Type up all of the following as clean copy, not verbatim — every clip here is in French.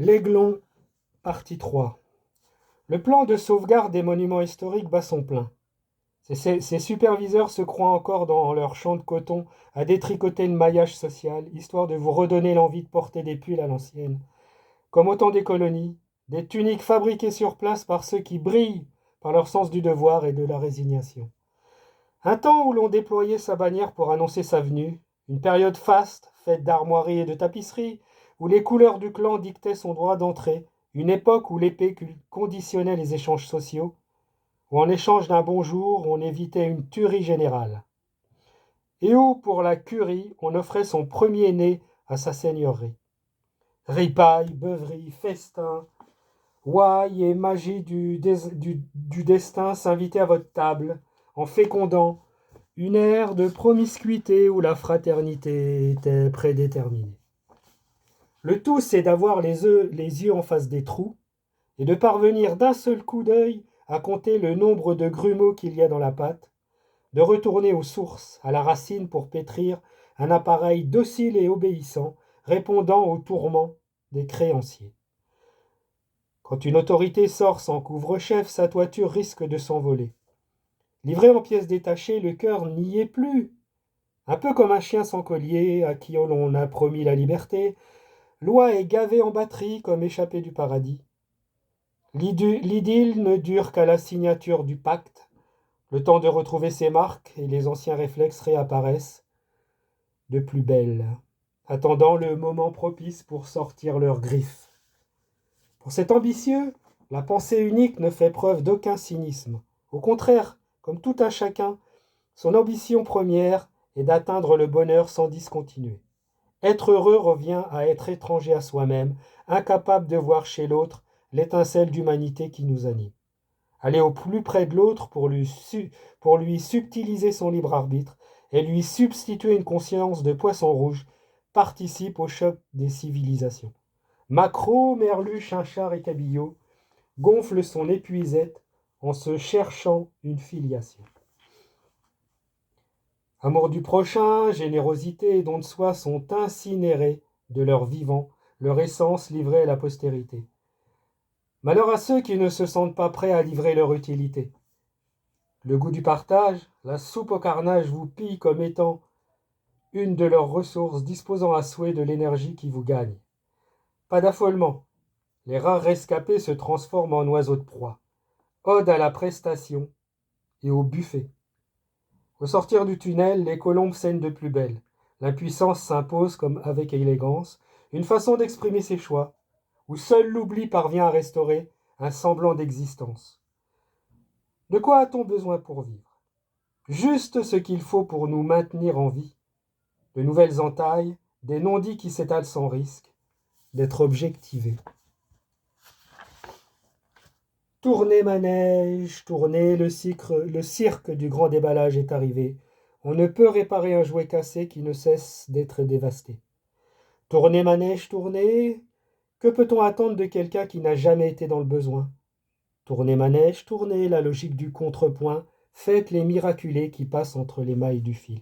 L'Aiglon, partie 3. Le plan de sauvegarde des monuments historiques bat son plein. Ces superviseurs se croient encore dans leur champ de coton à détricoter le maillage social, histoire de vous redonner l'envie de porter des pulls à l'ancienne. Comme au temps des colonies, des tuniques fabriquées sur place par ceux qui brillent par leur sens du devoir et de la résignation. Un temps où l'on déployait sa bannière pour annoncer sa venue, une période faste, faite d'armoiries et de tapisseries, où les couleurs du clan dictaient son droit d'entrée, une époque où l'épée conditionnait les échanges sociaux, où en échange d'un bonjour, on évitait une tuerie générale, et où, pour la curie, on offrait son premier-né à sa seigneurie. Ripailles, beuveries, festins, ouailles et magie du destin s'invitaient à votre table, en fécondant une ère de promiscuité où la fraternité était prédéterminée. Le tout, c'est d'avoir les yeux en face des trous et de parvenir d'un seul coup d'œil à compter le nombre de grumeaux qu'il y a dans la pâte, de retourner aux sources, à la racine pour pétrir un appareil docile et obéissant, répondant aux tourments des créanciers. Quand une autorité sort sans couvre-chef, sa toiture risque de s'envoler. Livré en pièces détachées, le cœur n'y est plus. Un peu comme un chien sans collier à qui l'on a promis la liberté, l'oie est gavée en batterie comme échappée du paradis. L'idylle ne dure qu'à la signature du pacte, le temps de retrouver ses marques et les anciens réflexes réapparaissent de plus belle, attendant le moment propice pour sortir leurs griffes. Pour cet ambitieux, la pensée unique ne fait preuve d'aucun cynisme. Au contraire, comme tout un chacun, son ambition première est d'atteindre le bonheur sans discontinuer. Être heureux revient à être étranger à soi-même, incapable de voir chez l'autre l'étincelle d'humanité qui nous anime. Aller au plus près de l'autre pour lui subtiliser son libre arbitre et lui substituer une conscience de poisson rouge participe au choc des civilisations. Macro, Merlu, Chinchard et Cabillaud gonflent son épuisette en se cherchant une filiation. Amour du prochain, générosité et don de soi sont incinérés de leur vivant, leur essence livrée à la postérité. Malheur à ceux qui ne se sentent pas prêts à livrer leur utilité. Le goût du partage, la soupe au carnage vous pille comme étant une de leurs ressources disposant à souhait de l'énergie qui vous gagne. Pas d'affolement, les rares rescapés se transforment en oiseaux de proie. Ode à la prestation et au buffet. Au sortir du tunnel, les colombes saignent de plus belle. L'impuissance s'impose comme avec élégance, une façon d'exprimer ses choix, où seul l'oubli parvient à restaurer un semblant d'existence. De quoi a-t-on besoin pour vivre? Juste ce qu'il faut pour nous maintenir en vie. De nouvelles entailles, des non-dits qui s'étalent sans risque d'être objectivés. Tournez manège, tournez, le cirque du grand déballage est arrivé. On ne peut réparer un jouet cassé qui ne cesse d'être dévasté. Tournez manège, tournez, que peut-on attendre de quelqu'un qui n'a jamais été dans le besoin? Tournez manège, tournez, la logique du contrepoint, faites les miraculés qui passent entre les mailles du fil.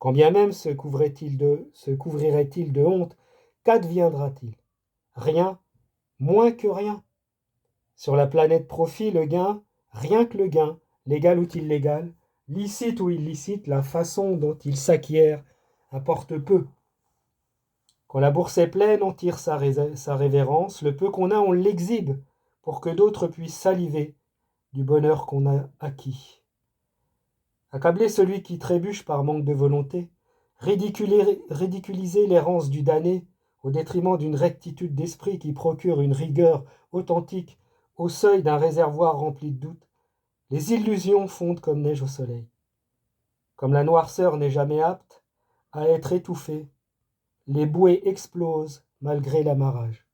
Quand bien même se couvrirait-il de honte, qu'adviendra-t-il? Rien, moins que rien. Sur la planète profit, le gain, rien que le gain, légal ou illégal, licite ou illicite, la façon dont il s'acquiert importe peu. Quand la bourse est pleine, on tire sa révérence, le peu qu'on a, on l'exhibe, pour que d'autres puissent saliver du bonheur qu'on a acquis. Accabler celui qui trébuche par manque de volonté, ridiculiser l'errance du damné au détriment d'une rectitude d'esprit qui procure une rigueur authentique au seuil d'un réservoir rempli de doutes, les illusions fondent comme neige au soleil. Comme la noirceur n'est jamais apte à être étouffée, les bouées explosent malgré l'amarrage.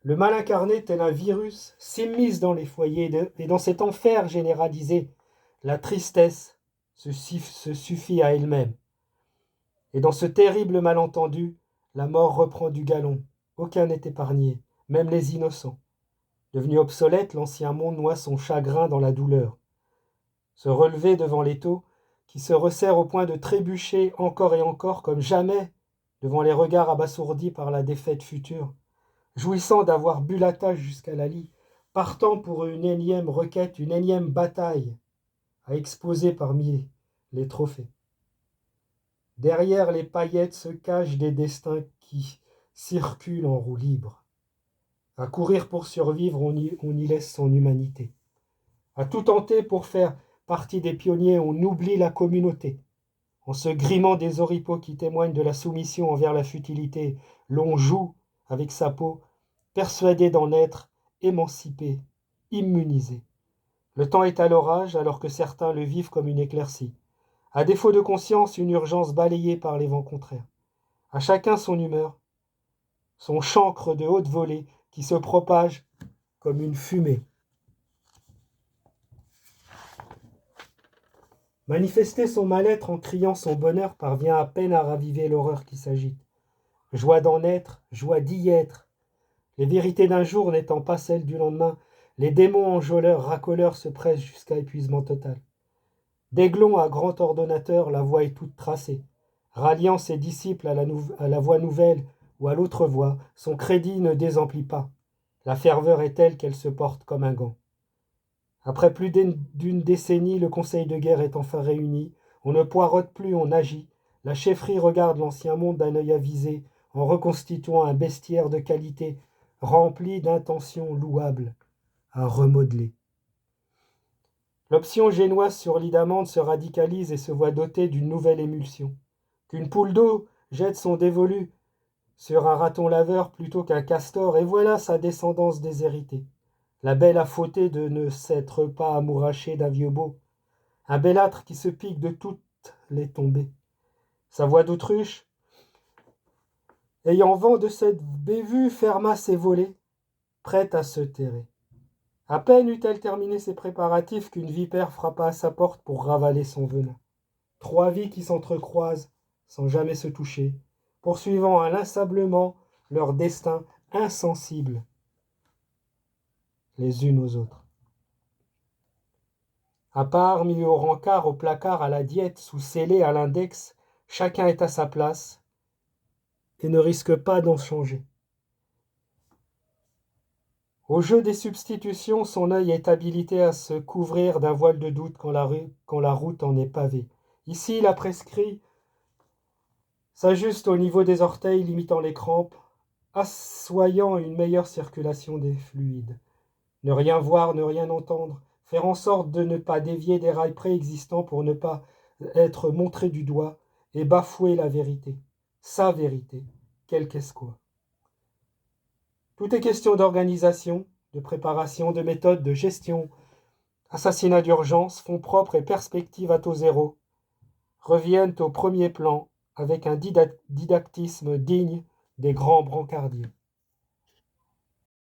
Le mal incarné, tel un virus, s'immisce dans les foyers et dans cet enfer généralisé, la tristesse se suffit à elle-même. Et dans ce terrible malentendu, la mort reprend du galon. Aucun n'est épargné, même les innocents. Devenu obsolète, l'ancien monde noie son chagrin dans la douleur. Se relever devant l'étau, qui se resserre au point de trébucher encore et encore comme jamais devant les regards abasourdis par la défaite future. jouissant d'avoir bu la tâche jusqu'à la lie, partant pour une énième requête, une énième bataille à exposer parmi les trophées. Derrière les paillettes se cachent des destins qui circulent en roue libre. À courir pour survivre, on y laisse son humanité. À tout tenter pour faire partie des pionniers, on oublie la communauté. En se grimant des oripeaux qui témoignent de la soumission envers la futilité, l'on joue avec sa peau, persuadé d'en être émancipé, immunisé. Le temps est à l'orage alors que certains le vivent comme une éclaircie. À défaut de conscience, une urgence balayée par les vents contraires. À chacun son humeur, son chancre de haute volée qui se propage comme une fumée. Manifester son mal-être en criant son bonheur parvient à peine à raviver l'horreur qui s'agite. Joie d'en être, joie d'y être. Les vérités d'un jour n'étant pas celles du lendemain, les démons enjôleurs, racoleurs se pressent jusqu'à épuisement total. D'Aiglon à grand ordonnateur, la voie est toute tracée. Ralliant ses disciples à la voie nouvelle ou à l'autre voie, son crédit ne désemplit pas. La ferveur est telle qu'elle se porte comme un gant. Après plus d'une décennie, le conseil de guerre est enfin réuni. On ne poireaute plus, on agit. La chefferie regarde l'ancien monde d'un œil avisé, en reconstituant un bestiaire de qualité, rempli d'intentions louables, à remodeler. L'option génoise sur lit d'amande se radicalise et se voit dotée d'une nouvelle émulsion. Qu'une poule d'eau jette son dévolu sur un raton laveur plutôt qu'un castor, et voilà sa descendance déshéritée. La belle a fauté de ne s'être pas amourachée d'un vieux beau, un bel âtre qui se pique de toutes les tombées. Sa voix d'autruche, ayant vent de cette bévue, ferma ses volets, prête à se terrer. À peine eut-elle terminé ses préparatifs qu'une vipère frappa à sa porte pour ravaler son venin. 3 vies qui s'entrecroisent sans jamais se toucher, poursuivant inlassablement leur destin insensible les unes aux autres. À part, mis au rencard, au placard, à la diète, sous scellé à l'index, chacun est à sa place et ne risque pas d'en changer. Au jeu des substitutions, son œil est habilité à se couvrir d'un voile de doute quand la route en est pavée. Ici, il a prescrit s'ajuste au niveau des orteils, limitant les crampes, assoyant une meilleure circulation des fluides. Ne rien voir, ne rien entendre, faire en sorte de ne pas dévier des rails préexistants pour ne pas être montré du doigt et bafouer la vérité, sa vérité, quelle qu'elle soit. Tout est question d'organisation, de préparation, de méthode, de gestion. Assassinat d'urgence, fonds propres et perspectives à taux zéro reviennent au premier plan avec un didactisme digne des grands brancardiers.